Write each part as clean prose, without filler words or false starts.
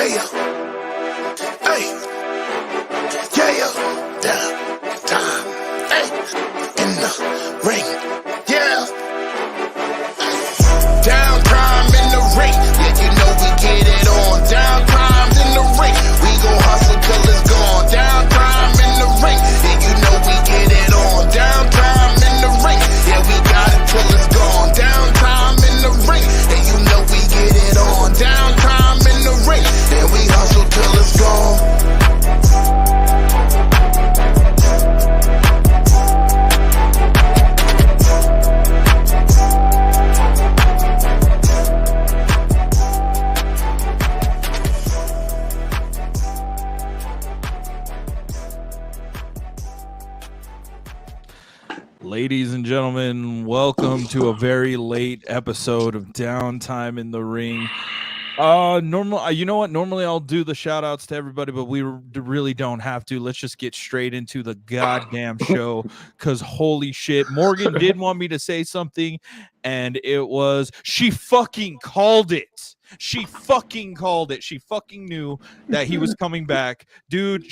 Hey, yeah, down, time, hey, in the ring, yeah. Down time in the ring, yeah, you know we get it on. Down time's in the ring, we gon' hustle till it's gone. Down time in the ring, yeah, you know we get it on. Down time in the ring, yeah, we got it till it's gone. Down time in the ring, yeah, you know we get it on. Down time in the ring, yeah, we hustle till it's gone. Ladies and gentlemen, welcome to a very late episode of Downtime in the Ring. You know what? Normally I'll do the shout outs to everybody, but we really don't have to. Let's just get straight into the goddamn show, because holy shit, Morgan did want me to say something, and it was, she fucking called it. She fucking called it. She fucking knew that he was coming back. Dude,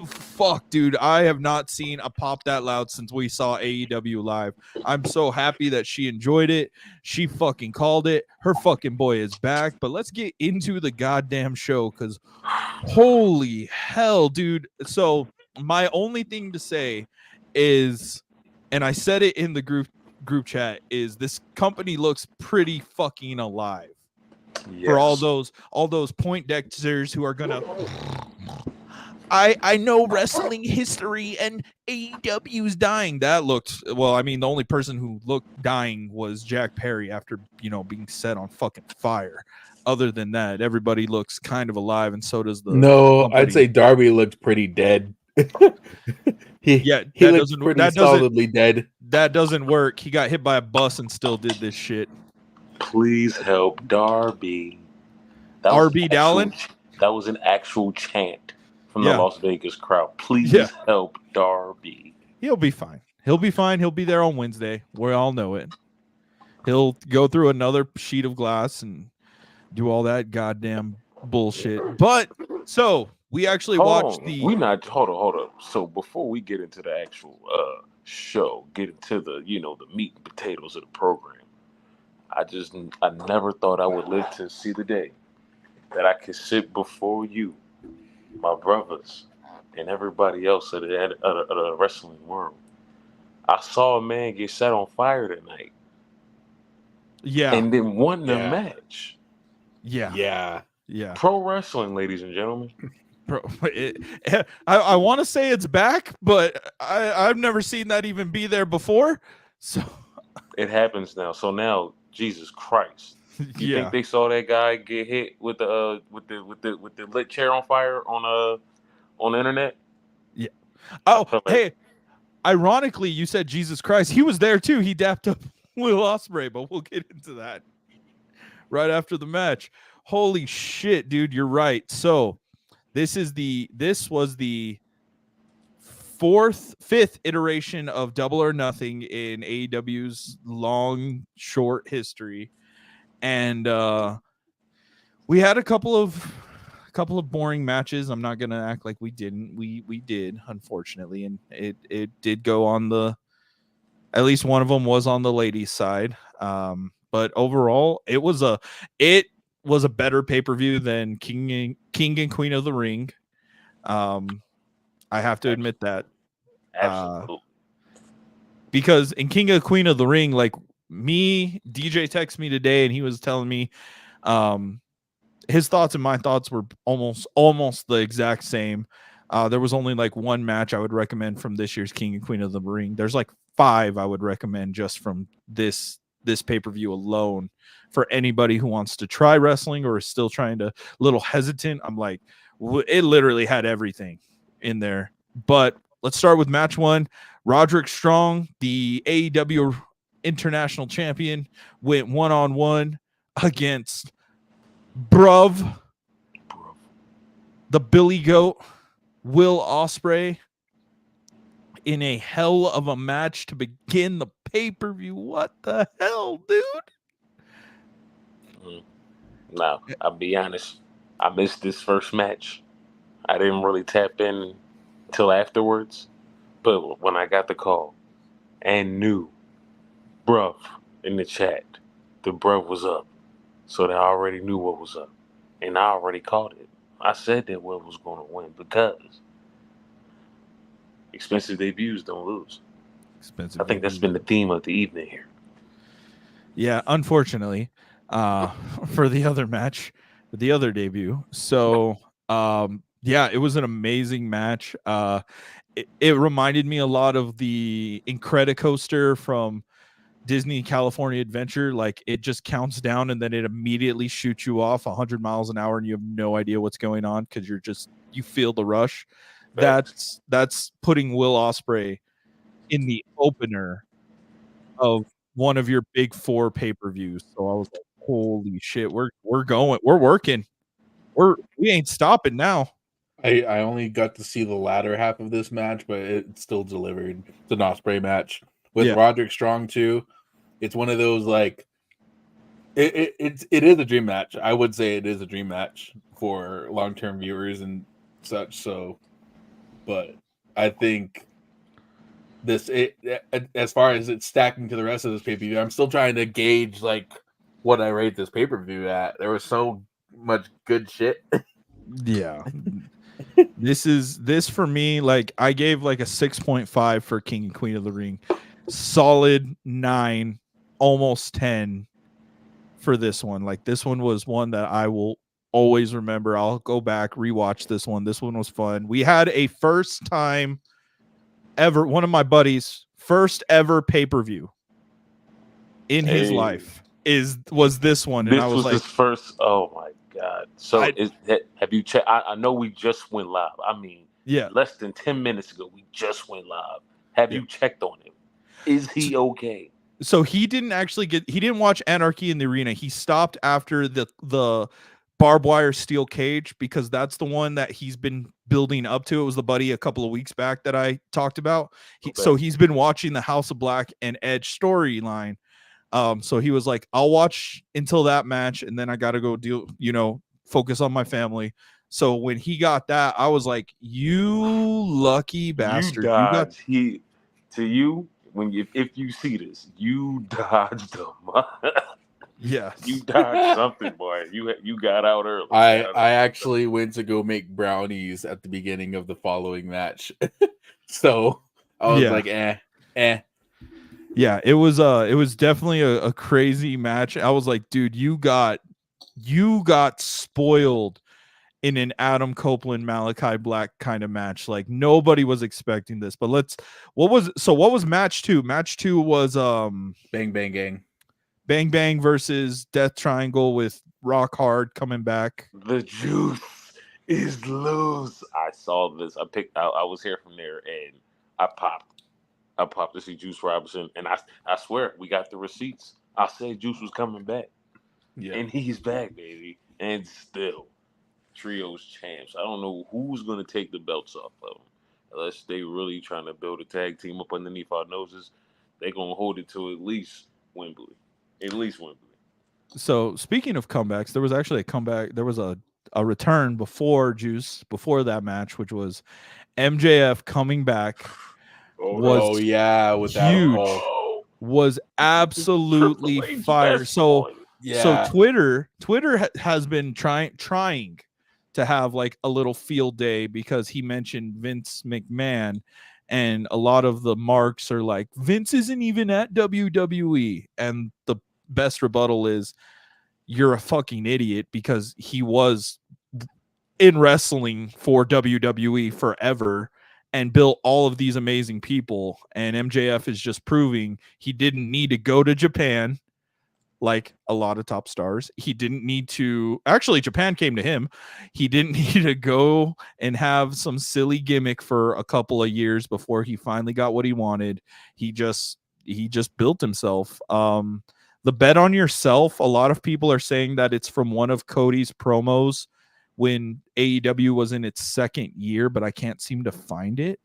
fuck, dude, I have not seen a pop that loud since we saw AEW live. I'm so happy that she enjoyed it. She fucking called it. Her fucking boy is back. But let's get into the goddamn show, because holy hell, dude. So my only thing to say is, and I said it in the group chat, is this company looks pretty fucking alive. Yes. For all those Poindexters who are gonna, I know wrestling history and AEW's dying. That looked, well, I mean, the only person who looked dying was Jack Perry after, being set on fucking fire. Other than that, everybody looks kind of alive, and so does the company. I'd say Darby looked pretty dead. he looks pretty solidly dead. That doesn't work. He got hit by a bus and still did this shit. Please help Darby. RB Dallin? That was an actual chant from the Las Vegas crowd. Please help Darby. He'll be fine. He'll be fine. He'll be there on Wednesday. We all know it. He'll go through another sheet of glass and do all that goddamn bullshit. But so we actually watched the. Hold on. So before we get into the actual show, get into the the meat and potatoes of the program, I never thought I would live to see the day that I could sit before you, my brothers, and everybody else of the wrestling world. I saw a man get set on fire tonight. Yeah. And then won the match. Yeah. Pro wrestling, ladies and gentlemen. I want to say it's back, but I've never seen that even be there before. So it happens now. So now, Jesus Christ. You think they saw that guy get hit with the lit chair on fire on the internet? Yeah. Oh, hey. Ironically, you said Jesus Christ. He was there too. He dapped up Will Ospreay, but we'll get into that right after the match. Holy shit, dude, you're right. So this was the fifth iteration of Double or Nothing in AEW's short history. And we had a couple of boring matches. I'm not gonna act like we didn't. We did, unfortunately, and it did go on at least one of them was on the ladies' side. But overall, it was a better pay-per-view than King and Queen of the Ring. I have to admit that. Absolutely. Because in King and Queen of the Ring, like, DJ texted me today and he was telling me his thoughts and my thoughts were almost the exact same. There was only like one match I would recommend from this year's King and Queen of the Ring. There's like 5 I would recommend just from this pay-per-view alone for anybody who wants to try wrestling or is still a little hesitant. I'm like, it literally had everything in there. But let's start with match 1. Roderick Strong, the AEW International Champion, went one-on-one against Bruv, the Billy Goat, Will Ospreay, in a hell of a match to begin the pay-per-view. What the hell, dude? Now, I'll be honest, I missed this first match. I didn't really tap in till afterwards. But when I got the call and knew, bruv, in the chat, the bruv was up. So they already knew what was up. And I already called it. I said that Will was going to win because expensive debuts don't lose. Expensive. I think that's been the theme of the evening here. Yeah, unfortunately, for the other match, the other debut. So, yeah, it was an amazing match. It reminded me a lot of the Incredicoaster from Disney California Adventure. Like, it just counts down and then it immediately shoots you off 100 miles an hour and you have no idea what's going on because you feel the rush. That's putting Will Ospreay in the opener of one of your big 4 pay-per-views. So I was like, holy shit, we're working. We ain't stopping now. I only got to see the latter half of this match, but it still delivered. It's an Ospreay match with Roderick Strong too. It's one of those like it is a dream match. I would say it is a dream match for long-term viewers and such. So, but I think as far as it's stacking to the rest of this pay-per-view, I'm still trying to gauge like what I rate this pay-per-view at. There was so much good shit. Yeah. This for me, like I gave like a 6.5 for King and Queen of the Ring. Solid 9, almost 10 for this one. Like this one was one that I will always remember. I'll go back, rewatch this one. This one was fun. We had a first time ever, one of my buddies, first ever pay-per-view in his life was this one. And This I was was like, his first. Oh my God. So have you checked? I know we just went live. I mean, less than 10 minutes ago, we just went live. Have you checked on him? Is he okay? So he didn't watch Anarchy in the Arena. He stopped after the barbed wire steel cage because that's the one that he's been building up to. It was the buddy a couple of weeks back that I talked about. So he's been watching the House of Black and Edge storyline. So he was like, I'll watch until that match, and then I got to go focus on my family. So when he got that, I was like, you lucky bastard. If you see this, you dodged him. Yeah, you dodged something, boy. You got out early. I actually went to go make brownies at the beginning of the following match. So I was like, eh. Yeah, it was definitely a crazy match. I was like, dude, you got spoiled in an Adam Copeland, Malachi Black kind of match. Like nobody was expecting this. But what was match 2? Match 2 was Bang Bang Gang. Bang Bang versus Death Triangle with Rock Hard coming back. The juice is loose. I saw this. I was here from there and I popped to see Juice Robinson, and I swear we got the receipts. I said Juice was coming back, and he's back, baby, and still trios champs. I don't know who's gonna take the belts off of them, unless they really trying to build a tag team up underneath our noses. They're gonna hold it to at least Wembley. So speaking of comebacks, there was actually a comeback. There was a return before that match, which was MJF coming back. With that huge. Was absolutely fire. So Twitter has been trying to have like a little field day because he mentioned Vince McMahon, and a lot of the marks are like, Vince isn't even at WWE, and the best rebuttal is, you're a fucking idiot, because he was in wrestling for WWE forever and built all of these amazing people, and MJF is just proving he didn't need to go to Japan like a lot of top stars. He didn't need to, actually Japan came to him. He didn't need to go and have some silly gimmick for a couple of years before he finally got what he wanted. He just built himself. The bet on yourself, a lot of people are saying that it's from one of Cody's promos when AEW was in its second year, but I can't seem to find it.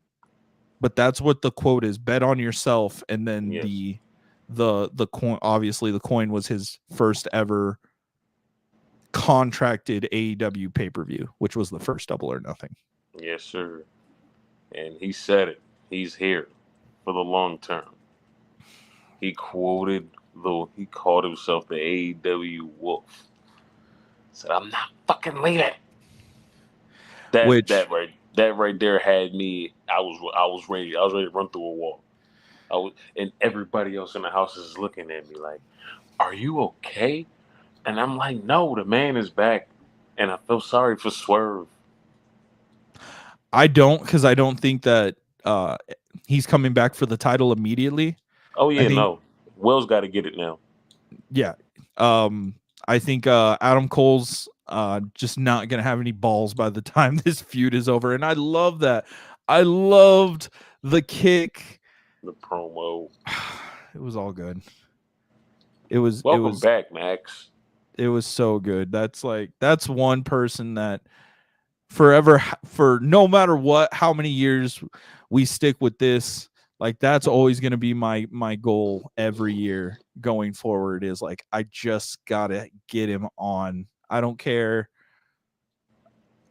But that's what the quote is: bet on yourself. And then the coin, obviously the coin was his first ever contracted AEW pay-per-view, which was the first Double or Nothing. Yes, sir. And he said it. He's here for the long term. He quoted, though he called himself the AEW Wolf. Said, "I'm not fucking leaving." That right there had me. I was ready to run through a wall. And everybody else in the house is looking at me like, "Are you okay?" And I'm like, "No, the man is back." And I feel sorry for Swerve. I don't, because I don't think that he's coming back for the title immediately. Oh yeah, no. Will's got to get it now. Yeah. I think Adam Cole's just not gonna have any balls by the time this feud is over. And I love that. I loved the kick. The promo. It was all good. Welcome it was back, Max. It was so good. That's one person that forever, for no matter what, how many years we stick with this, like that's always going to be my goal every year going forward, is like, I just gotta get him on. I don't care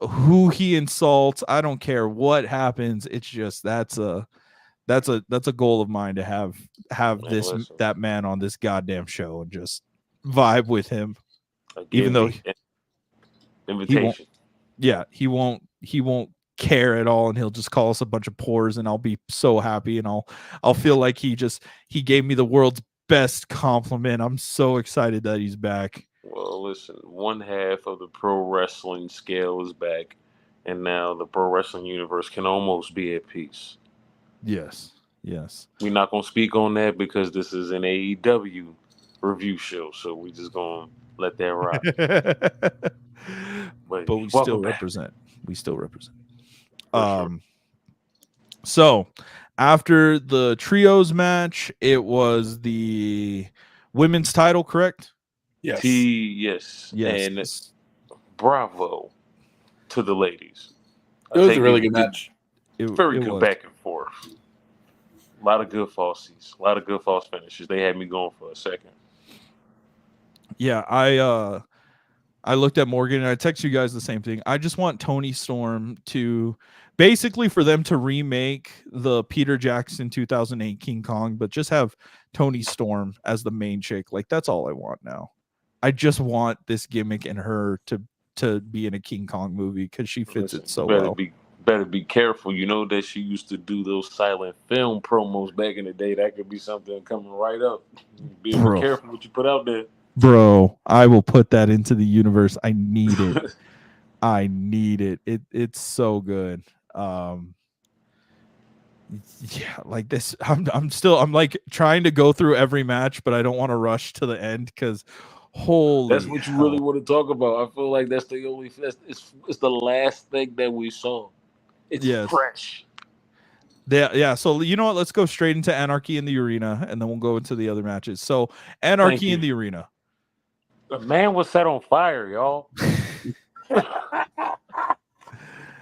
who he insults. I don't care what happens. It's just, that's a goal of mine, to have that man on this goddamn show and just vibe with him. Even though invitation. He won't care at all, and he'll just call us a bunch of pores, and I'll be so happy, and I'll feel like he gave me the world's best compliment. I'm so excited that he's back. Well, listen, one half of the pro wrestling scale is back, and now the pro wrestling universe can almost be at peace. Yes. We're not gonna speak on that because this is an AEW review show, so we just gonna let that rock. But we still represent. Sure. So after the trios match, it was the women's title, correct? Yes. Yes. And bravo to the ladies. It was a really good match. Very good back and forth. A lot of good falsies. A lot of good false finishes. They had me going for a second. Yeah, I looked at Morgan and I texted you guys the same thing. I just want Toni Storm to, basically, for them to remake the Peter Jackson 2008 King Kong, but just have Toni Storm as the main chick. Like, that's all I want now. I just want this gimmick and her to be in a King Kong movie, because she fits it so well. Better be careful. You know that she used to do those silent film promos back in the day. That could be something coming right up. Be careful what you put out there. Bro, I will put that into the universe. I need it. I need it. It's so good. Yeah, like this. I'm like trying to go through every match, but I don't want to rush to the end, because that's what you really want to talk about. I feel like that's the only. It's the last thing that we saw. It's fresh. Yeah. So you know what? Let's go straight into Anarchy in the Arena, and then we'll go into the other matches. So Anarchy in the Arena. The man was set on fire, y'all.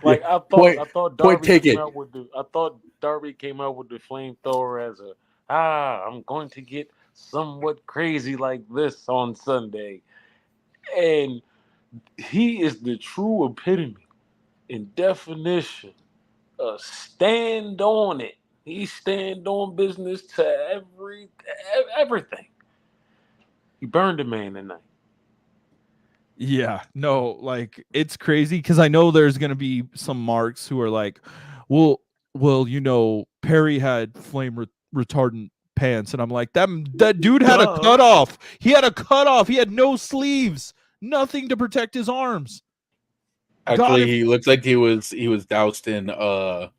Like I thought Darby came out with the flamethrower as I'm going to get somewhat crazy like this on Sunday. And he is the true epitome and definition of stand on it. He stand on business to everything. He burned a man tonight. Yeah, no, like it's crazy, because I know there's gonna be some marks who are like, well, you know, Perry had flame retardant pants, and I'm like, that dude had a cutoff. He had a cutoff. He had no sleeves, nothing to protect his arms. Actually, he looks like he was doused in the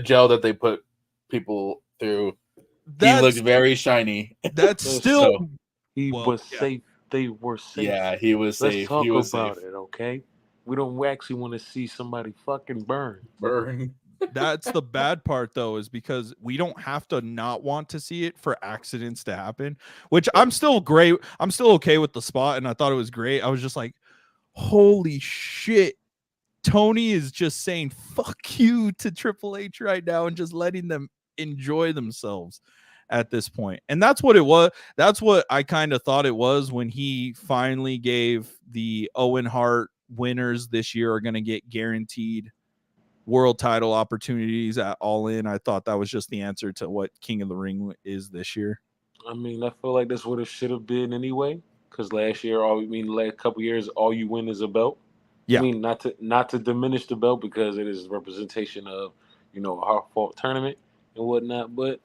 gel that they put people through. He looks very shiny. That's still he was safe. They were safe. Yeah, he was safe. Let's talk about it, okay? We don't actually want to see somebody fucking burn. That's the bad part, though, is because we don't have to not want to see it for accidents to happen, which I'm still great. I'm still okay with the spot, and I thought it was great. I was just like, holy shit. Tony is just saying fuck you to Triple H right now and just letting them enjoy themselves. at this point. And that's what it was. That's what I kind of thought it was when he finally gave the Owen Hart winners this year are going to get guaranteed world title opportunities at All In. I thought that was just the answer to what King of the Ring is this year. I mean, I feel like that's what it should have been anyway. Because last year, the last couple years, all you win is a belt. Yeah. I mean, not to diminish the belt because it is a representation of, a hard-fought tournament and whatnot. But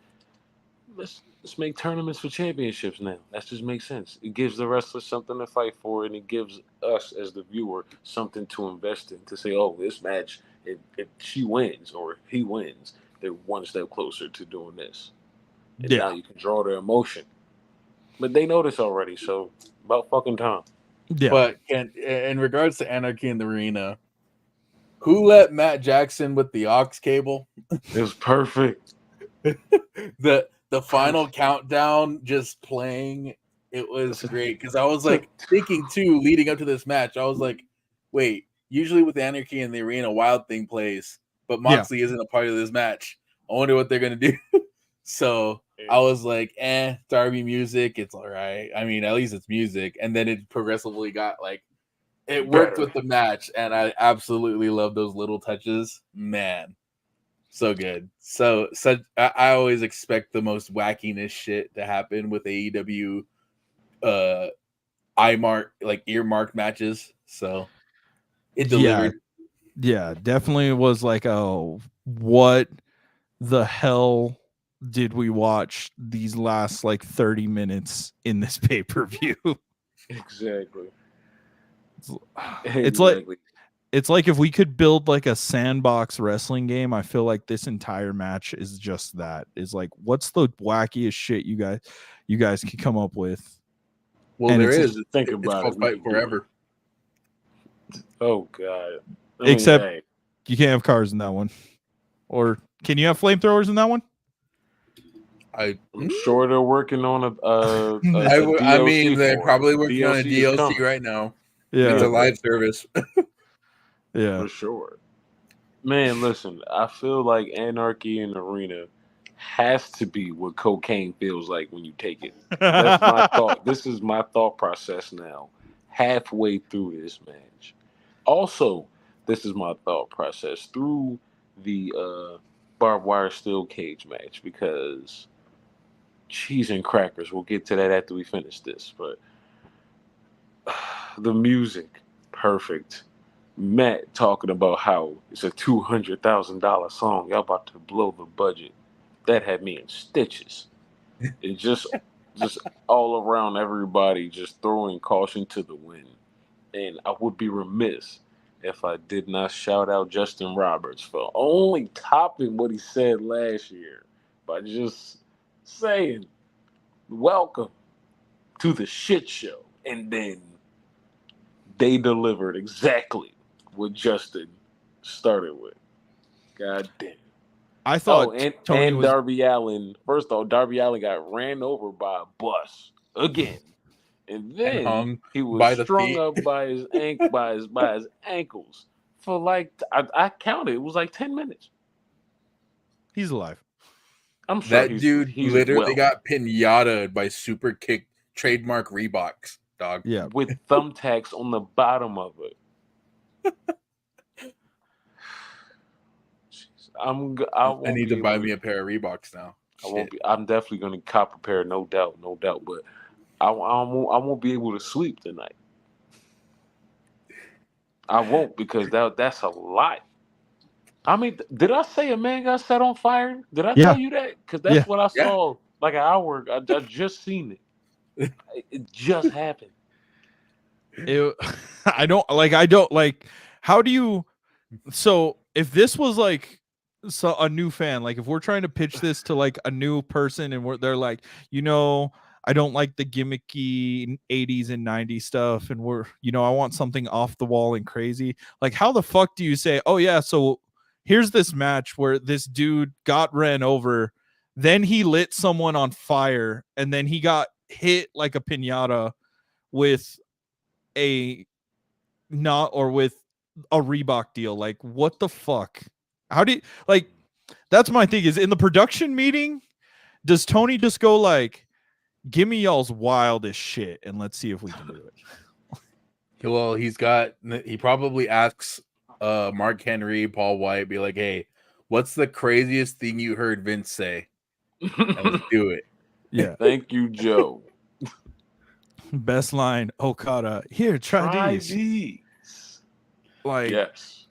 let's make tournaments for championships now. That just makes sense. It gives the wrestlers something to fight for, and it gives us as the viewer something to invest in. To say, oh, this match, if she wins or he wins, they're one step closer to doing this. And now you can draw their emotion. But they know this already, so about fucking time. Yeah. But in regards to Anarchy in the Arena, who let Matt Jackson with the aux cable? It was perfect. The final countdown just playing, it was great. Because I was like thinking too, leading up to this match, I was like, wait, usually with Anarchy in the Arena, Wild Thing plays, but Moxley isn't a part of this match. I wonder what they're going to do. So I was like, Darby music, it's all right. I mean, at least it's music. And then it progressively got like, it worked with the match. And I absolutely love those little touches. Man, so good. So I always expect the most wackiness shit to happen with AEW earmarked matches. So it delivered. Yeah, definitely was like, oh, what the hell did we watch these last like 30 minutes in this pay-per-view? Exactly. It's like if we could build like a sandbox wrestling game, I feel like this entire match is just that. Is like, what's the wackiest shit you guys can come up with? Well, and there is. Think about it. Fight forever. Oh god. Except you can't have cars in that one. Or can you have flamethrowers in that one? I'm sure they're working on a I mean, they're probably working on a DLC right now. Yeah, it's a live service. Yeah, for sure. Man, listen, I feel like Anarchy in the Arena has to be what cocaine feels like when you take it. That's my thought. This is my thought process now, halfway through this match. Also, this is my thought process through the barbed wire steel cage match, because cheese and crackers, we'll get to that after we finish this, but the music, perfect. Matt talking about how it's a $200,000 song, y'all about to blow the budget. That had me in stitches. It just all around everybody just throwing caution to the wind. And I would be remiss if I did not shout out Justin Roberts for only topping what he said last year by just saying, welcome to the shit show. And then they delivered exactly what Justin started with. God damn. I thought Tony was... Darby Allin, first off, Darby Allin got ran over by a bus again. And then he was strung up by his ankles for like I counted, it was like 10 minutes. He's alive. I'm sure that dude literally got pinata'd by Super Kick trademark Reeboks, dog. Yeah, with thumbtacks on the bottom of it. I need to buy me a pair of Reeboks now. I'm definitely gonna cop a pair, no doubt. But I won't be able to sleep tonight. I won't, because that's a lot. I mean, did I say a man got set on fire? Did I tell you that? Because that's what I saw like an hour ago. I just seen it. It just happened. I don't like. How do you? So if this was like a new fan, like if we're trying to pitch this to like a new person and they're like, I don't like the gimmicky 80s and 90s stuff, and I want something off the wall and crazy. Like, how the fuck do you say, oh yeah, so here's this match where this dude got ran over, then he lit someone on fire, and then he got hit like a piñata with a Reebok deal. Like, what the fuck? How do you, like, that's my thing, is in the production meeting, Does Tony just go like, give me y'all's wildest shit and let's see if we can do it? Well, he probably asks Mark Henry, Paul White, be like, hey, what's the craziest thing you heard Vince say? And let's do it. Yeah. Thank you, Joe. Best line, Okada. Here, try these. these. Like, Yes.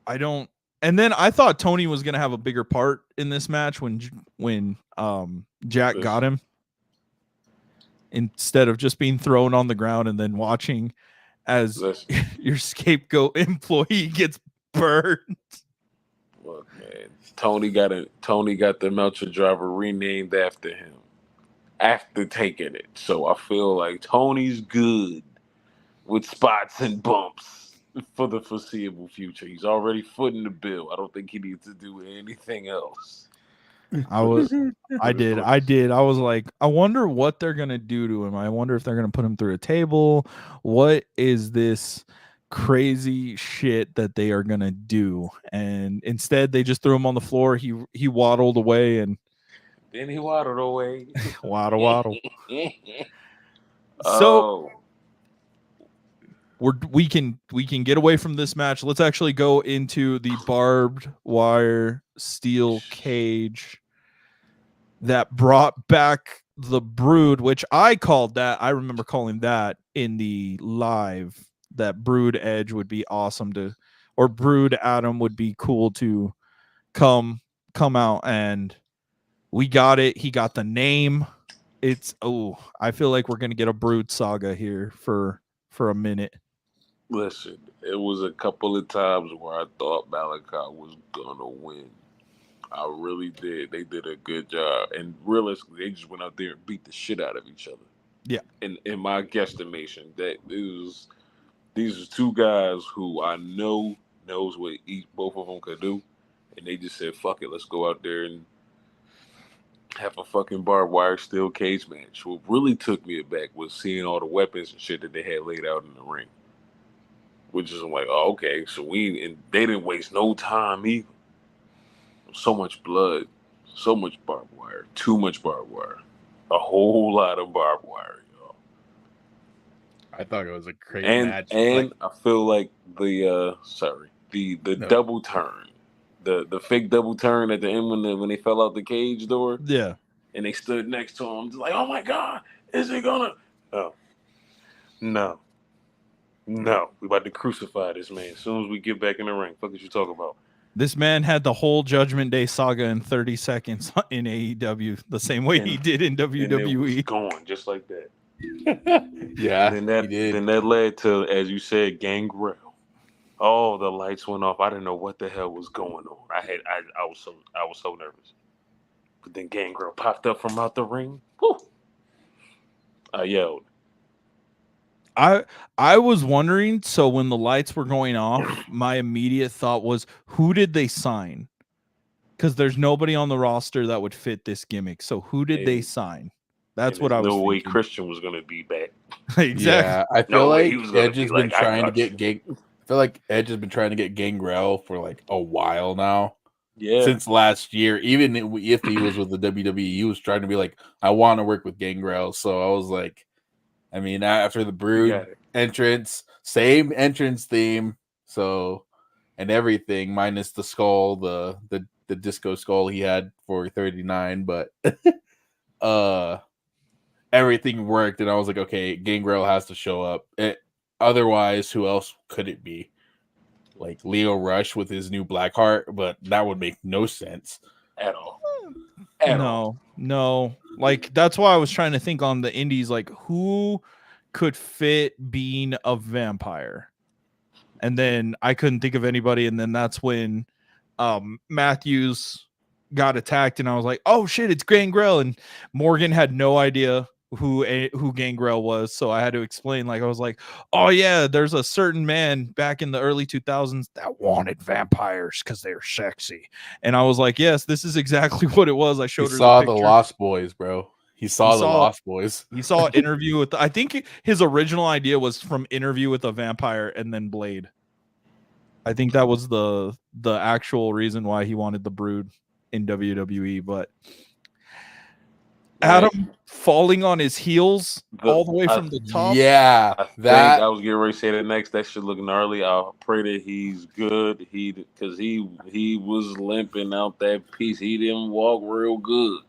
I don't. And then I thought Tony was gonna have a bigger part in this match when Jack Yes. got him, instead of just being thrown on the ground and then watching as Listen, your scapegoat employee gets burned. look, man. Tony got the Melcher driver renamed after him after taking it. So I feel like Tony's good with spots and bumps for the foreseeable future. He's already footing the bill. I don't think he needs to do anything else. I did. I was like, I wonder what they're gonna do to him. I wonder if they're gonna put him through a table. What is this crazy shit that they are gonna do? And instead, they just threw him on the floor. He waddled away and Then he waddled away. waddle. So Oh, we can get away from this match. Let's actually go into the barbed wire steel cage that brought back the Brood, which I called that. I remember calling that in the live, that Brood Edge would be awesome to, or Brood Adam would be cool to come out, and we got it. He got the name. I feel like we're gonna get a Brood saga here for a minute. listen, it was a couple of times where I thought Malachi was gonna win. I really did. They did a good job, and realistically, they just went out there and beat the shit out of each other. Yeah. In my guesstimation, that these are two guys who I know knows what both of them could do, and they just said, "Fuck it, let's go out there and have a fucking barbed wire steel cage match." What really took me aback was seeing all the weapons and shit that they had laid out in the ring, which is like, oh, okay, so and they didn't waste no time either. So much blood, so much barbed wire, too much barbed wire, a whole lot of barbed wire, y'all. I thought it was a great match. And I feel like the double turn, the fake double turn at the end when they fell out the cage door, Yeah. and they stood next to him, just like, oh my god, is he gonna? Oh, no, we about to crucify this man as soon as we get back in the ring. Fuck is you talking about? This man had the whole Judgment Day saga in 30 seconds in AEW, the same way he did in And it was WWE. gone just like that. Yeah, And then he did. then that led to, as you said, Gangrel. Oh, the lights went off. I didn't know what the hell was going on. I was so nervous. But then Gangrel popped up from out the ring. Whew. I yelled. I was wondering, so when the lights were going off, my immediate thought was, who did they sign? Because there's nobody on the roster that would fit this gimmick. So who did they And- sign? That's And what I there's was no way thinking. Christian was gonna be back. Exactly. Yeah, I feel No way like he was gonna Edge be has like, been I trying to got get I feel like Edge has been trying to get Gangrel for like a while now. Yeah. Since last year, even if he was with the WWE, he was trying to be like, I want to work with Gangrel. So I was like, I mean, after the You Brood got it. entrance, same entrance theme, so and everything minus the skull, the disco skull he had for 39, but everything worked, and I was like, okay, Gangrel has to show up. Otherwise, who else could it be? Like Leo Rush with his new Blackheart, but that would make no sense. At all. At all. No. Like, that's why I was trying to think on the indies, like, who could fit being a vampire? And then I couldn't think of anybody. And then that's when Matthews got attacked, and I was like, oh shit, it's Gangrel. And Morgan had no idea who Gangrel was, so I had to explain. Like, I was like, oh yeah, there's a certain man back in the early 2000s that wanted vampires because they're sexy. And I was like, yes, this is exactly what it was. I He showed her saw the the picture. Lost Boys, bro. He saw the saw- Lost Boys. He saw an interview with, I think his original idea was from Interview with a Vampire and then Blade. I think that was the actual reason why he wanted the Brood in WWE. But Adam falling on his heels all the way I- from the top. Yeah, I think that I was getting ready to say that next. That should look gnarly. I pray that he's good. Because he was limping out that piece. He didn't walk real good.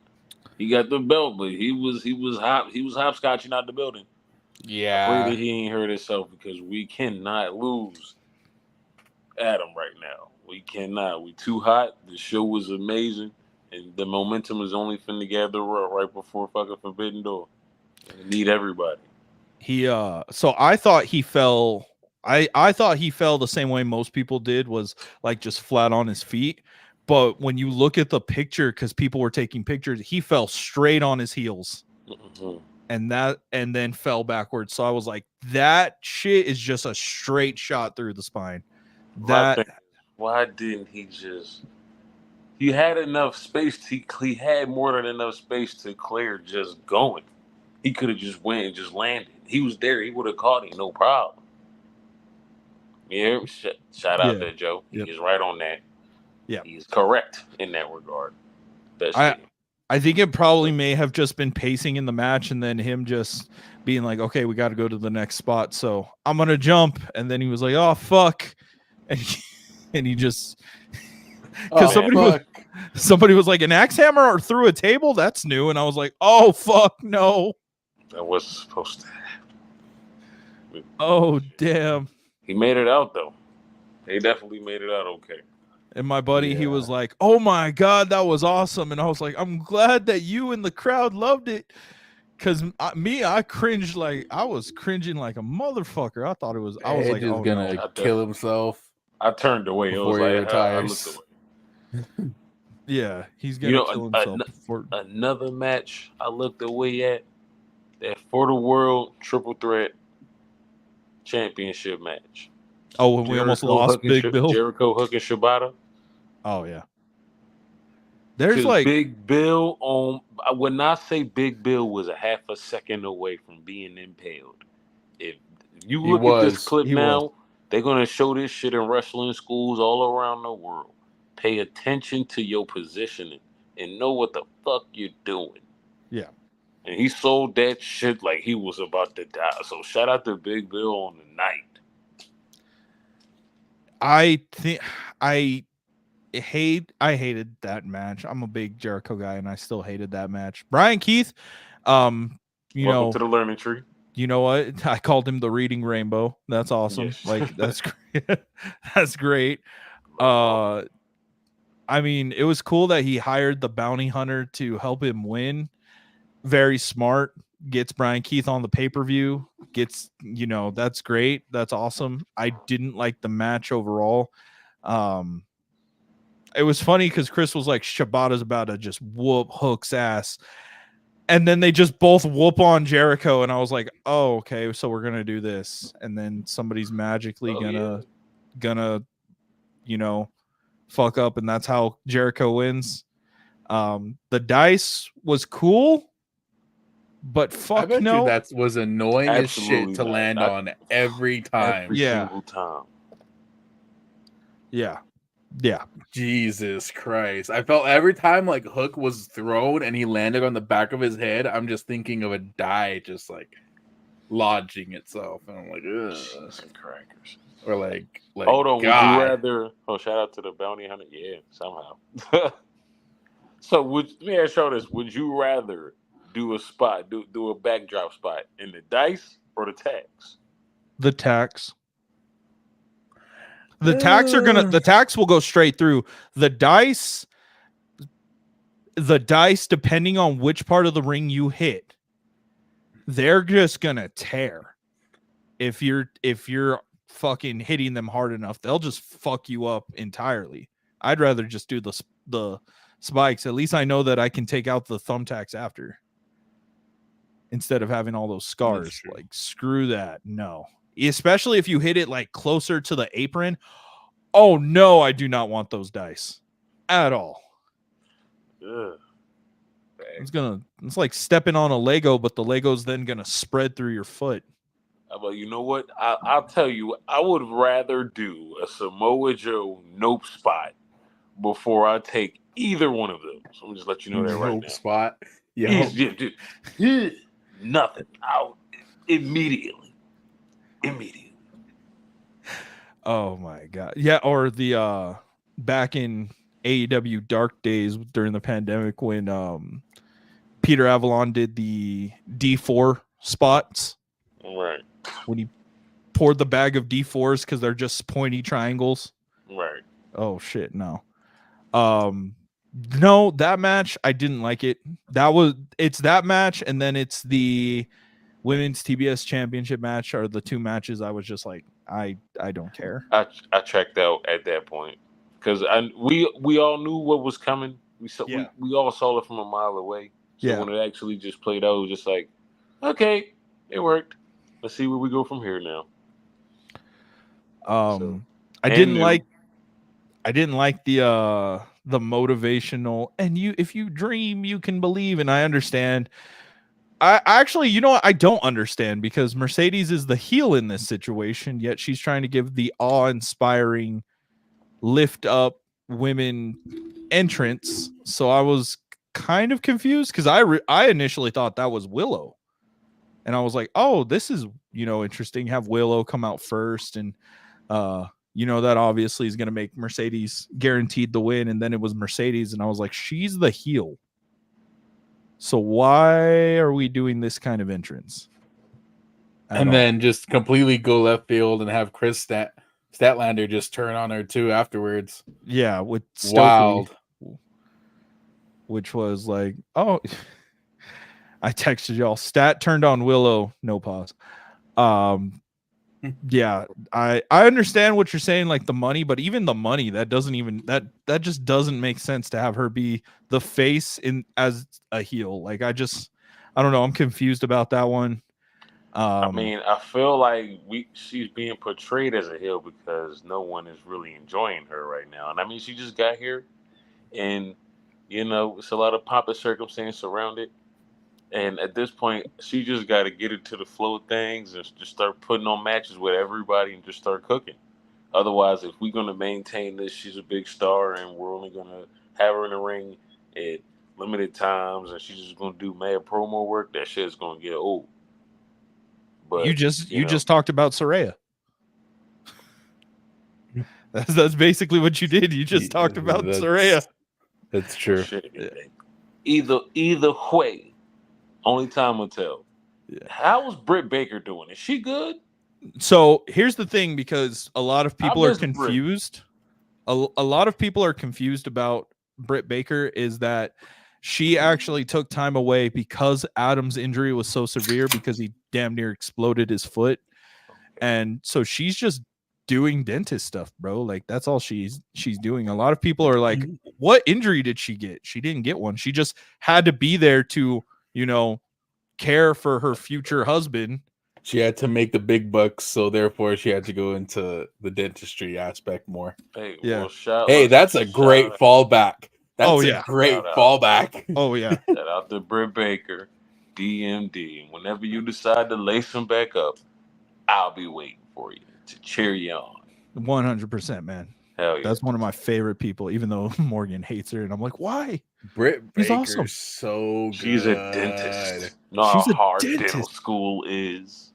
He got the belt, but he was hopscotching out the building. I pray yeah. that he ain't hurt himself because we cannot lose Adam right now. We cannot. We too hot. The show was amazing, and the momentum is only finna gather right before fucking Forbidden Door. We need everybody. He so I thought he fell. I thought he fell the same way most people did, was like just flat on his feet. But when you look at the picture, because people were taking pictures, he fell straight on his heels. Mhm. And then fell backwards. So I was like, that shit is just a straight shot through the spine. My thing That is, why didn't he just? He had enough space. He had more than enough space to clear just going. He could have just went and just landed. He was there. He would have caught him, no problem. Yeah, shout out Yeah. there, Joe. Yep. He's right on that. Yeah. He's correct in that regard. That's I think it probably may have just been pacing in the match, and then him just being like, okay, we got to go to the next spot. So I'm going to jump. And then he was like, oh, fuck. And he just, because somebody was like, an axe hammer or through a table? That's new. And I was like, oh, fuck, no. that wasn't supposed to happen. Oh, damn. He made it out, though. He definitely made it out okay. And my buddy, he Yeah. was like, oh my God, that was awesome. And I was like, I'm glad that you and the crowd loved it. Because I cringed like, I was cringing like a motherfucker. I thought it was, I was like, Edge is oh, gonna no. kill himself. I turned away. It was Before he like, I looked retires. away. Yeah, he's going to kill himself. For, Another match I looked away at, that For the World Triple Threat Championship match. oh, when we almost lost Hook and Big Bill. Jericho, Hook, and Shibata. Oh, yeah. There's 'Cause like, Big Bill when I say Big Bill was a half a second away from being impaled. If you He look at this was. clip He now, they're gonna show this shit in wrestling schools all around the world. Pay attention to your positioning and know what the fuck you're doing. Yeah. And he sold that shit like he was about to die. So shout out to Big Bill on the night. I think I hated that match. I'm a big Jericho guy, and I still hated that match. Brian Keith, you Welcome know, to the learning tree. you know what? I called him the Reading Rainbow. That's awesome. Yes. Like that's great. That's great. I mean, it was cool that he hired the bounty hunter to help him win. Very smart. Gets Brian Keith on the pay-per-view. Gets, you know, that's great. That's awesome. I didn't like the match overall. It was funny because Chris was like, Shibata's about to just whoop Hook's ass. And then they just both whoop on Jericho. And I was like, oh, okay, so we're gonna do this. And then somebody's magically gonna, you know, fuck up, and that's how Jericho wins. The dice was cool, but I fuck bet no. you that was annoying as Absolutely shit to not. land Not on every time. Every Yeah. single time. Yeah. Jesus Christ. I felt every time like Hook was thrown and he landed on the back of his head, I'm just thinking of a die just like lodging itself. And I'm like, ugh. Cheese and crackers. Or like Hold on, God. would you rather? Oh, shout out to the bounty hunter. Yeah, somehow. So, let me ask you this: would you rather do a spot, do a backdrop spot in the dice or the tax? The tax. The tax will go straight through. The dice, depending on which part of the ring you hit, they're just gonna tear. If you're fucking hitting them hard enough, they'll just fuck you up entirely. I'd rather just do the spikes. At least I know that I can take out the thumbtacks after, instead of having all those scars. Like, screw that. No. Especially if you hit it like closer to the apron. Oh no, I do not want those dice at all. Ugh. It's like stepping on a Lego, but the Lego's then gonna spread through your foot. But you know what? I'll tell you, I would rather do a Samoa Joe nope spot before I take either one of those. I'm just let you know that right Nope now. spot. Nothing out immediately. Oh my god. Yeah, or the back in AEW Dark Days during the pandemic when Peter Avalon did the D4 spots. Right. When he poured the bag of D4s because they're just pointy triangles. Right. Oh shit, no. No, that match I didn't like it. It's that match, and then it's the women's TBS championship match are the two matches I was just like, I don't care. I checked out at that point because we all knew what was coming. We all saw it from a mile away. So when it actually just played out, it was just like, okay, it worked. Let's see where we go from here now. I didn't like the motivational and if you dream you can believe, and I understand. I actually, you know what, I don't understand because Mercedes is the heel in this situation, yet she's trying to give the awe-inspiring lift up women entrance. So I was kind of confused because I initially thought that was Willow, and I was like, oh, this is interesting. Have Willow come out first, and that obviously is going to make Mercedes guaranteed the win, and then it was Mercedes, and I was like, she's the heel. So why are we doing this kind of entrance? And then just completely go left field and have Chris Statlander just turn on her too afterwards. Yeah, with Stokely, wild. Which was like, oh, I texted y'all. Stat turned on Willow, no pause. Yeah, I understand what you're saying, like the money, but even the money that just doesn't make sense to have her be the face as a heel. Like I don't know. I'm confused about that one. I mean, I feel like she's being portrayed as a heel because no one is really enjoying her right now. And I mean, she just got here, and it's a lot of pomp and circumstance around it. And at this point, she just got to get into the flow of things and just start putting on matches with everybody and just start cooking. Otherwise, if we're going to maintain this, she's a big star and we're only going to have her in the ring at limited times and she's just going to do mad promo work, that shit's going to get old. But you just talked about Saraya. That's basically what you did. You just talked about Saraya. That's true. Either way. Only time will tell. Yeah. How is Britt Baker doing? Is she good? So here's the thing, because a lot of people are confused. A lot of people are confused about Britt Baker is that she actually took time away because Adam's injury was so severe because he damn near exploded his foot. And so she's just doing dentist stuff, bro. Like that's all she's doing. A lot of people are like, what injury did she get? She didn't get one. She just had to be there to care for her future husband. She had to make the big bucks, so therefore she had to go into the dentistry aspect more. Hey, yeah. That's a great fallback. That's a great fallback. Oh yeah. Shout out to Britt Baker, DMD. And whenever you decide to lace them back up, I'll be waiting for you to cheer you on. 100%, man. Hell yeah. That's one of my favorite people, even though Morgan hates her, and I'm like, why? Britt Baker's awesome. So good. She's a dentist. Know how hard dental school is.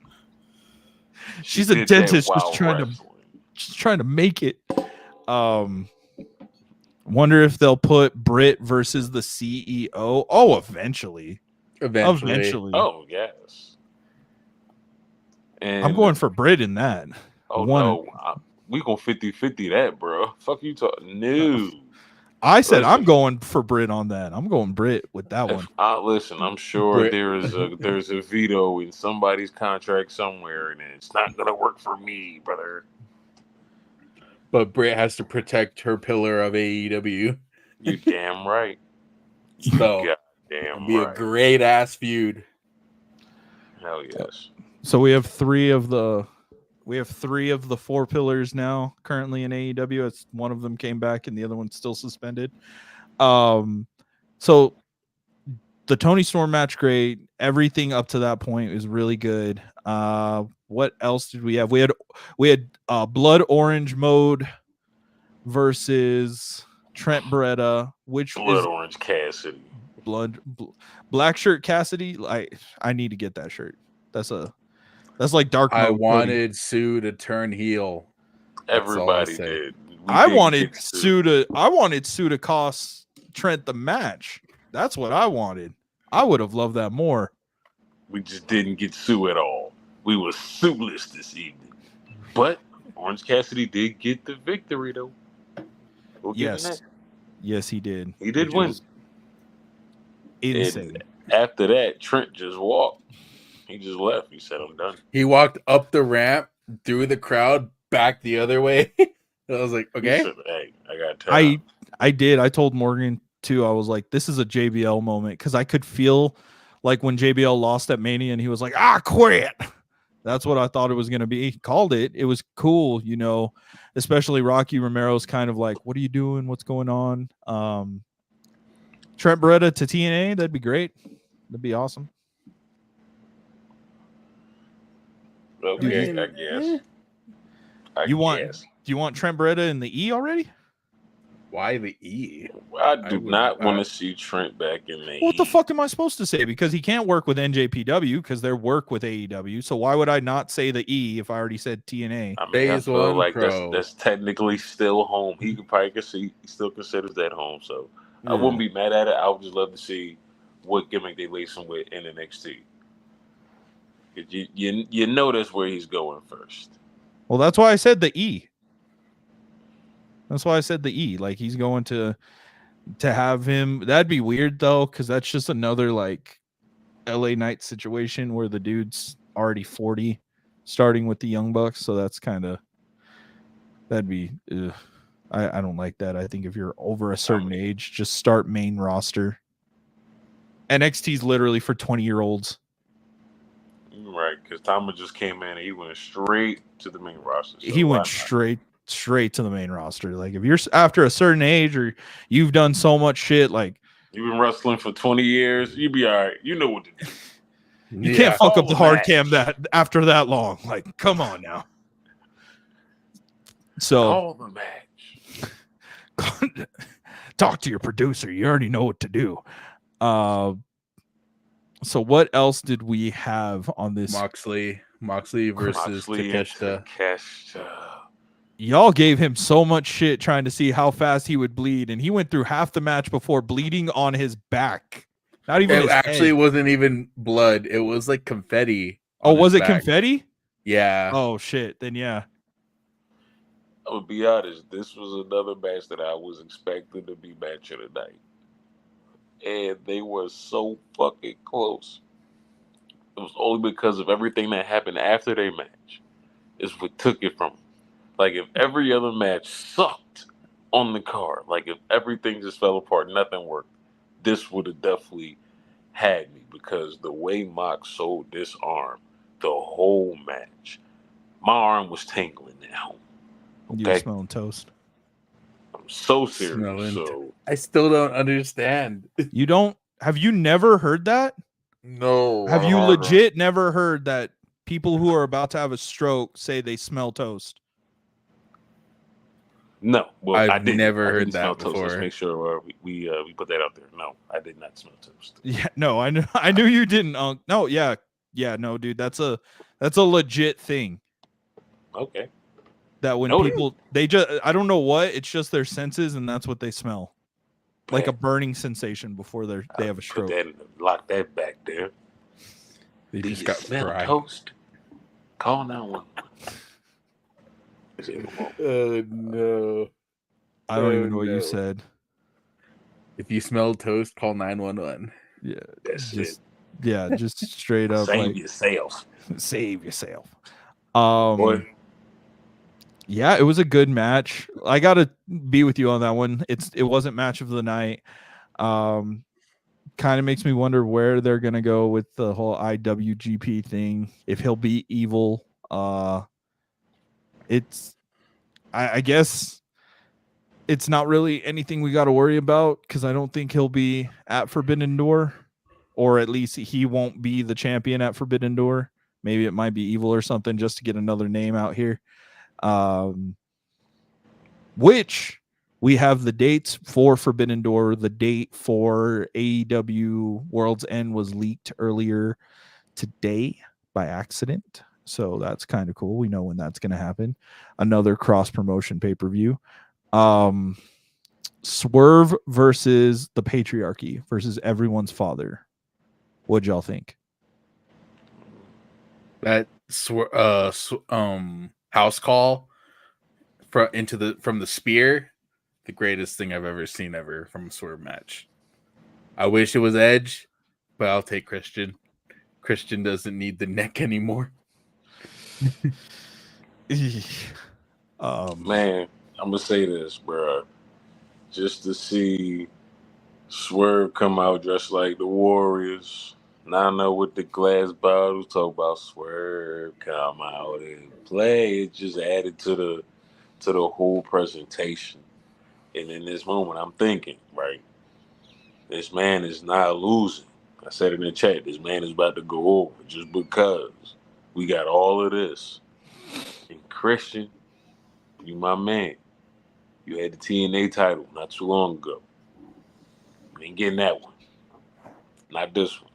She's a dentist just trying to make it. Wonder if they'll put Britt versus the CEO. Oh, eventually. Oh, yes. And I'm going for Britt in that. Oh, no. We going 50-50 that, bro. Fuck you talking. No. I said I'm going for Britt on that. I'm going Britt with that one. Listen, I'm sure there's a veto in somebody's contract somewhere, and it's not gonna work for me, brother. But Britt has to protect her pillar of AEW. You damn right. So damn be right. A great ass feud. Hell yes. So we have three of the 4 pillars now currently in AEW. It's one of them came back and the other one's still suspended. So the Toni Storm match, great. Everything up to that point is really good. What else did we have? We had Blood Orange Mode versus Trent Beretta, which Blood Orange Cassidy. Black shirt Cassidy. I need to get that shirt. That's like dark mode. I Cody. wanted Sue to turn heel. That's all I Everybody say. did. I wanted Sue to cost Trent the match. That's what I wanted. I would have loved that more. We just didn't get Sue at all. We were Sue-less this evening. But Orange Cassidy did get the victory, though. We'll give him that. Yes, he did. He did Which win. is insane. And after that, Trent just walked. He just left. He said, I'm done. He walked up the ramp, through the crowd, back the other way. I was like, He okay. said, hey, I got to tell you. I did. I told Morgan too. I was like, this is a JBL moment because I could feel like when JBL lost at Mania and he was like, I quit. That's what I thought it was going to be. He called it. It was cool, you know, especially Rocky Romero's kind of like, what are you doing? What's going on? Trent Beretta to TNA. That'd be great. That'd be awesome. Okay, mean, I guess. Do you want Trent Beretta in the E already? Why the E? I do not want to see Trent back in the What the E. fuck am I supposed to say? Because he can't work with NJPW because they're work with AEW. So why would I not say the E if I already said TNA? I mean, I Phase feel one like pro. that's technically still home. He could probably he still considers that home. So I wouldn't be mad at it. I would just love to see what gimmick they lace him with in NXT. You know that's where he's going first. Well, that's why I said the E. That's why I said the E. Like he's going to have him. That'd be weird though, because that's just another like LA Knight situation where the dude's already 40, starting with the Young Bucks. So that's that'd be. I don't like that. I think if you're over a certain age, just start main roster. NXT's literally for 20-year-olds. Right, because Tama just came in and he went straight to the main roster. So He went straight to the main roster. Like if you're after a certain age or you've done so much shit, like you've been wrestling for 20 years, you be all right. You know what to do. you can't fuck up Call the the hard match. cam that after that long. Like, come on now. So Call the match. talk to your producer. You already know what to do. So what else did we have on this? Moxley versus Moxley and Takeshita. Takeshita. Y'all gave him so much shit trying to see how fast he would bleed, and he went through half the match before bleeding on his back. Not even It his actually head. wasn't even blood. It was like confetti. Oh, on was his it back. confetti? Yeah. Oh shit. Then yeah. I would be honest, this was another match that I was expecting to be match of the night. And they were so fucking close. It was only because of everything that happened after their match is what took it from them. Like if every other match sucked on the card, like if everything just fell apart, nothing worked, this would have definitely had me because the way Mox sold this arm, the whole match, my arm was tingling now. You were smelling toast. I'm so serious. Smelling So I still don't understand. You don't have you never heard that? No. Have you legit never heard that people who are about to have a stroke say they smell toast? no, well, I've I didn't. never I heard didn't smell that toast. Let's before. make sure we put that out there. No, I did not smell toast. Yeah, no, I knew you didn't. No, yeah, no, dude, that's a legit thing. Okay. That when Noted. people I don't know what, it's just their senses and that's what they smell. Like a burning sensation before they have a stroke. Lock that back there. They Do just you got smell fried. toast? Call 911. Oh no. I don't even Oh, know what no. you said. If you smell toast, call 911. Yeah, That's just it. just straight up Save like yourself. save yourself. Boy, Yeah, it was a good match. I gotta be with you on that one. It wasn't match of the night. Kind of makes me wonder where they're gonna go with the whole IWGP thing. If he'll be evil, I guess it's not really anything we got to worry about because I don't think he'll be at Forbidden Door, or at least he won't be the champion at Forbidden Door. Maybe it might be evil or something just to get another name out here. Which We have the dates for Forbidden Door. The date for AEW World's End was leaked earlier today by accident. So that's kind of cool. We know when that's going to happen. Another cross promotion pay-per-view. Swerve versus the Patriarchy versus Everyone's Father. What'd y'all think? That house call from the spear, the greatest thing I've ever seen from a Swerve match. I wish it was Edge, but I'll take Christian. Christian doesn't need the neck anymore. Man, I'm gonna say this, bro. Just to see Swerve come out dressed like the Warriors, Nana with the glass bottles, talk about Swerve come out and play. It just added to the whole presentation. And in this moment, I'm thinking, right, this man is not losing. I said in the chat, this man is about to go over just because we got all of this. And Christian, you my man. You had the TNA title not too long ago. You ain't getting that one. Not this one.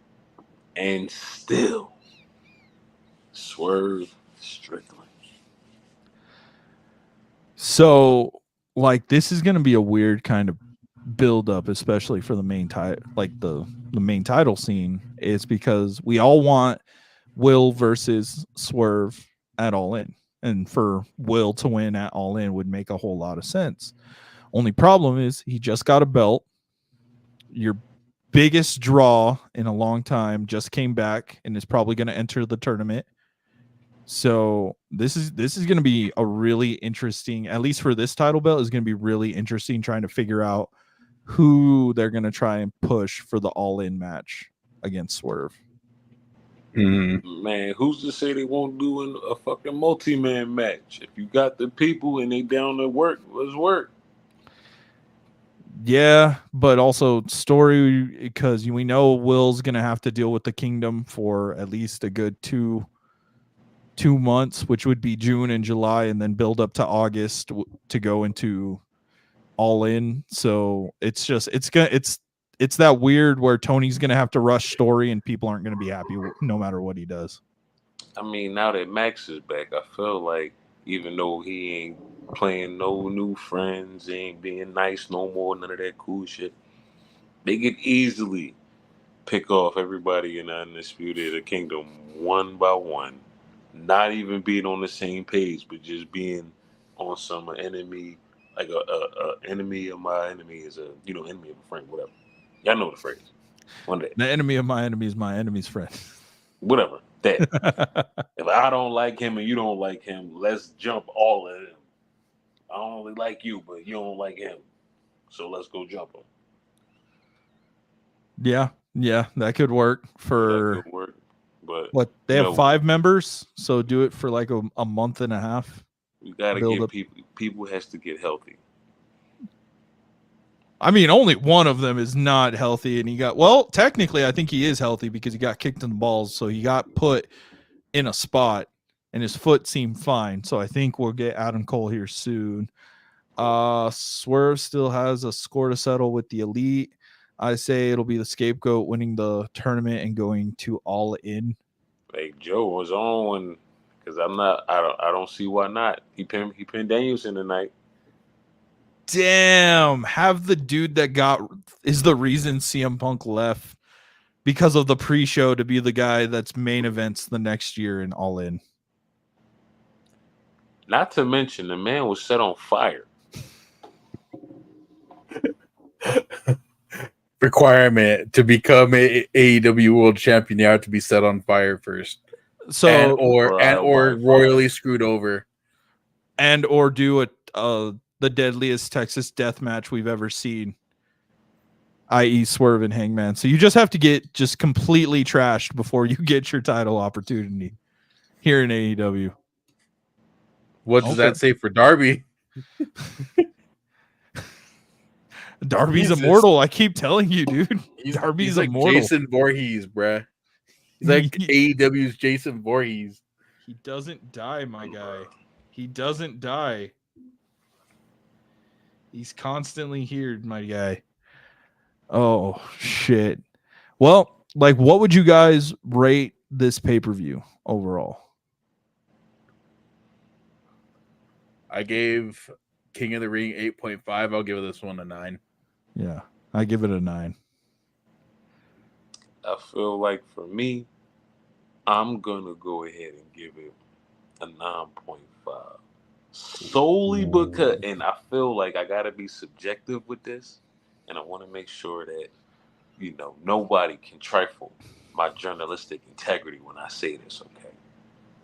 And still, Swerve Strickland. So, like, this is going to be a weird kind of build up, especially for the main title, like the main title scene, is because we all want Will versus Swerve at All In. And for Will to win at All In would make a whole lot of sense. Only problem is he just got a belt. Your biggest draw in a long time just came back and is probably going to enter the tournament. So this is going to be a really interesting, at least for this title belt, is going to be really interesting trying to figure out who they're going to try and push for the All In match against Swerve. Mm-hmm. Man, who's to say they won't do a fucking multi-man match? If you got the people and they down to work, let's work. Yeah, but also story, because we know Will's going to have to deal with the Kingdom for at least a good two months, which would be June and July, and then build up to August to go into All In. So it's that weird where Tony's going to have to rush story and people aren't going to be happy no matter what he does. I mean, now that Max is back, I feel like even though he ain't playing no new friends, ain't being nice no more, none of that cool shit, they could easily pick off everybody in Undisputed Kingdom one by one, not even being on the same page, but just being on some enemy, like a enemy of my enemy is a enemy of a friend, whatever. Y'all know the phrase. One day. The enemy of my enemy is my enemy's friend. Whatever. That. If I don't like him and you don't like him, let's jump all of them. I don't really like you, but you don't like him. So let's go jump him. Yeah, that could work for that could work. But what they have 5 members, so do it for like a month and a half. We gotta get people has to get healthy. I mean, only one of them is not healthy, and technically, I think he is healthy because he got kicked in the balls, so he got put in a spot, and his foot seemed fine. So I think we'll get Adam Cole here soon. Swerve still has a score to settle with the Elite. I say it'll be the Scapegoat winning the tournament and going to All In. Like Joe was on, because I don't see why not. He pinned Danielson tonight. Damn, have the dude that is the reason CM Punk left because of the pre-show to be the guy that's main events the next year in All In. Not to mention, the man was set on fire. Requirement to become a AEW World Champion, you have to be set on fire first. So or royally screwed over, or do the deadliest Texas death match we've ever seen, i.e. Swerve and Hangman. So you just have to get just completely trashed before you get your title opportunity here in AEW. What does that say for Darby? Darby's immortal. I keep telling you, dude. Darby's like immortal. Jason Voorhees, bruh. He's like AEW's Jason Voorhees. He doesn't die, my guy. He doesn't die. He's constantly here, my guy. Oh, shit. Well, like, what would you guys rate this pay-per-view overall? I gave King of the Ring 8.5. I'll give this one a 9. Yeah, I give it a 9. I feel like for me, I'm gonna go ahead and give it a 9.5. Solely because, and I feel like I gotta be subjective with this, and I want to make sure that nobody can trifle my journalistic integrity when I say this. Okay,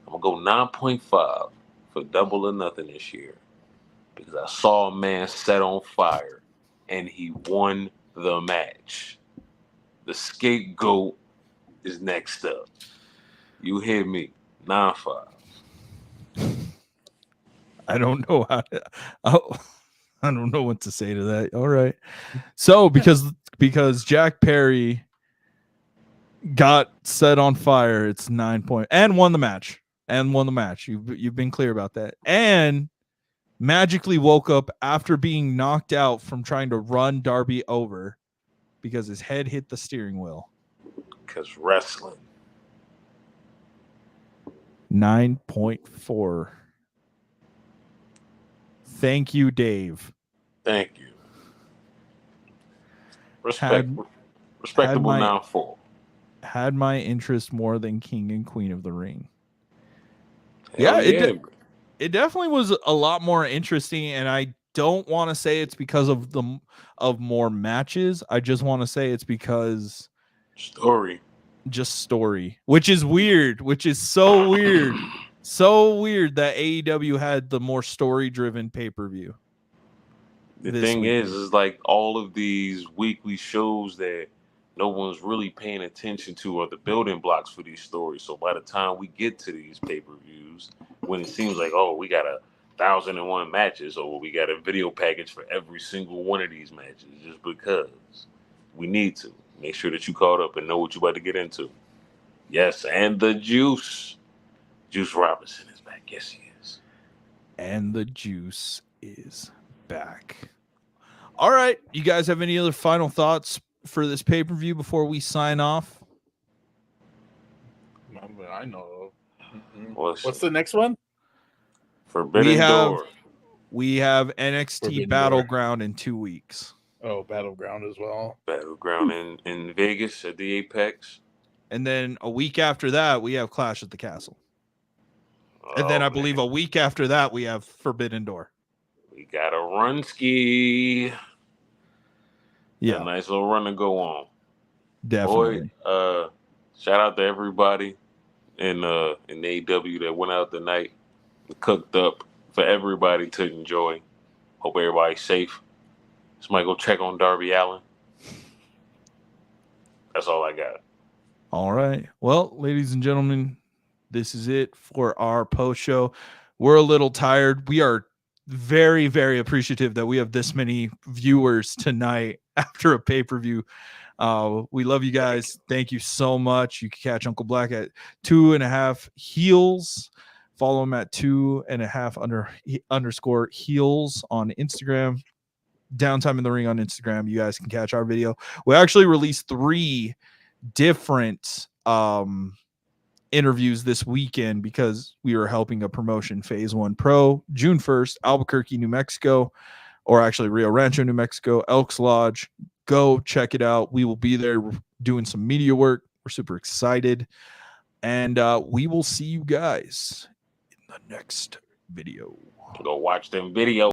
I'm gonna go 9.5 for Double or Nothing this year because I saw a man set on fire and he won the match. The scapegoat is next up. You hear me? 9.5. I don't know how to, I don't know what to say to that. All right. So because Jack Perry got set on fire, it's 9 point and won the match. You've been clear about that. And magically woke up after being knocked out from trying to run Darby over because his head hit the steering wheel. Because wrestling. 9.4. Thank you, Dave. Thank you. Respectable 9.4. Had my interest more than King and Queen of the Ring. Hell Yeah, it definitely was a lot more interesting, and I don't want to say it's because of more matches. I just want to say it's because story, which is weird, which is so weird. So weird that AEW had the more story-driven pay-per-view. The thing is like all of these weekly shows that no one's really paying attention to are the building blocks for these stories. So by the time we get to these pay-per-views, when it seems like, oh, we got 1,001 matches, or we got a video package for every single one of these matches, just because we need to make sure that you caught up and know what you're about to get into. Yes, and the Juice Robinson is back. Yes, he is. And the Juice is back. All right. You guys have any other final thoughts for this pay-per-view before we sign off? I know. What's the next one? Forbidden Door. We have NXT Forbidden Battleground in 2 weeks. Oh, Battleground as well. Battleground in Vegas at the Apex. And then a week after that, we have Clash at the Castle. And then I believe a week after that, we have Forbidden Door. We got a run ski. Yeah. A nice little run to go on. Definitely. Boy, shout out to everybody in AEW that went out tonight and cooked up for everybody to enjoy. Hope everybody's safe. Somebody go check on Darby Allin. That's all I got. All right. Well, ladies and gentlemen, this is it for our post show. We're a little tired. We are very, very appreciative that we have this many viewers tonight after a pay-per-view. We love you guys. Thank you so much. You can catch Uncle Black at 2.5 heels. Follow him at 2.5 heels on Instagram. Downtime in the Ring on Instagram. You guys can catch our video. We actually released 3 different interviews this weekend because we were helping a promotion, Phase 1 Pro, June 1st, Albuquerque, New Mexico, or actually Rio Rancho, New Mexico, Elks Lodge. Go check it out. We will be there doing some media work. We're super excited. And we will see you guys in the next video. Go watch them videos.